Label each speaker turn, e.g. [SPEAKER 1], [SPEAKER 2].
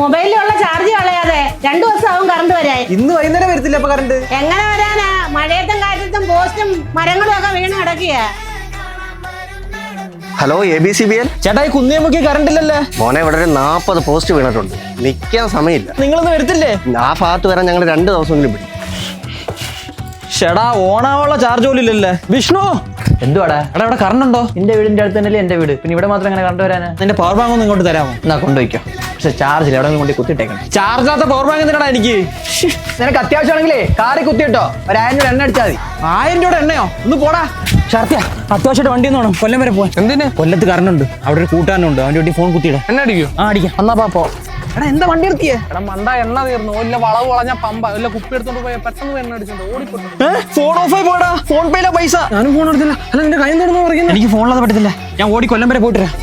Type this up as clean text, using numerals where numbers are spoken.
[SPEAKER 1] മൊബൈലിലുള്ള charge കളയാതെ 2 ദിവസമാവും current വരാൻ.
[SPEAKER 2] ഇന്ന് വൈകുന്നേരം വരത്തില്ല അപ്പൊ കറണ്ട്?
[SPEAKER 1] എങ്ങനെ വരാനാ? മഴയത്തും കാറ്റത്തും പോസ്റ്റും മരങ്ങളും ഒക്കെ വീണ് കിടക്കുക.
[SPEAKER 3] ഹലോ ABCBL
[SPEAKER 2] ചേട്ടാ, ഈ കുന്നിയമുക്കി കറണ്ട് ഇല്ലല്ലേ?
[SPEAKER 3] മോനെ ഇവിടെ ഒരു 40 പോസ്റ്റ് വീണിട്ടുണ്ട്. നിൽക്കാൻ സമയമില്ല.
[SPEAKER 2] നിങ്ങളൊന്ന് വരത്തില്ലേ?
[SPEAKER 3] ആ ഭാഗത്ത് വരാൻ ഞങ്ങൾ 2 ദിവസമെങ്കിലും പിടിക്കും.
[SPEAKER 2] ഷെടാ, ഓണാവാനുള്ള ചാർജ് പോലും ഇല്ലല്ലേ? വിഷ്ണു,
[SPEAKER 4] എന്തുവാടാ?
[SPEAKER 2] എടാ ഇവിടെ കറണ്ട് ഉണ്ടോ?
[SPEAKER 4] എന്റെ വീടിന്റെ അടുത്ത് തന്നെയല്ലേ എന്റെ വീട്, പിന്നെ ഇവിടെ മാത്രം എങ്ങനെ കറണ്ട് വരാനാ?
[SPEAKER 2] നിന്റെ പവർ ബാങ്ക് ഒന്ന് ഇങ്ങോട്ട് തരാമോ?
[SPEAKER 4] എന്നാ കൊണ്ടുപോയിക്കോ. പക്ഷെ ചാർജില്ല, എവിടെ കൊണ്ട് കുത്തിട്ടേക്കണം.
[SPEAKER 2] ചാർജാത്ത പവർ ബാങ്ക് എന്തിനാടാ എനിക്ക്?
[SPEAKER 4] നിനക്ക് അത്യാവശ്യമാണെങ്കിലേ കാറി കുത്തിയിട്ടോ, 1000 രൂപ എണ്ണ അടിച്ചാൽ മതി.
[SPEAKER 2] 1000 രൂപ എണ്ണയോ? ഒന്ന് പോടാ. ഷർത്തിയ, അത്യാവശ്യമായിട്ട് വണ്ടി ഒന്ന് വേണം, കൊല്ലം വരെ പോവാൻ.
[SPEAKER 5] എന്തിന്?
[SPEAKER 2] കൊല്ലത്ത് കറണ്ട് ഉണ്ട്, അവിടെ ഒരു കൂട്ടാനുണ്ട്, അവന്റെ വീട്ടിൽ ഫോൺ കുത്തിയിടാം.
[SPEAKER 5] എണ്ണ അടിക്കോ?
[SPEAKER 2] ആ, അടിക്കാം.
[SPEAKER 4] എന്നാ പോ.
[SPEAKER 2] എടാ, എന്താ വണ്ടി നിർത്തിയേ?
[SPEAKER 5] എടാ മണ്ട, എണ്ണ തീർന്നു. ഇല്ല വളവ് വളഞ്ഞ പമ്പ, ഇല്ല കുപ്പി എടുത്തോണ്ട് പോയ പെട്ടെന്ന് എണ്ണ അടിച്ചോണ്ട് ഓടിപ്പോട്ടു.
[SPEAKER 2] ഫോൺ ഓഫ് ആയി പോടാ. ഫോൺ പേയിലെ പൈസ.
[SPEAKER 5] ഞാനും ഫോൺ എടുത്തില്ല. അല്ല നിന്റെ കൈ തോന്നുന്നു പറയുന്നത്.
[SPEAKER 2] എനിക്ക് ഫോണിലത് പറ്റത്തില്ല. ഞാൻ ഓടി കൊല്ലം വരെ പോയിട്ട് വരാം.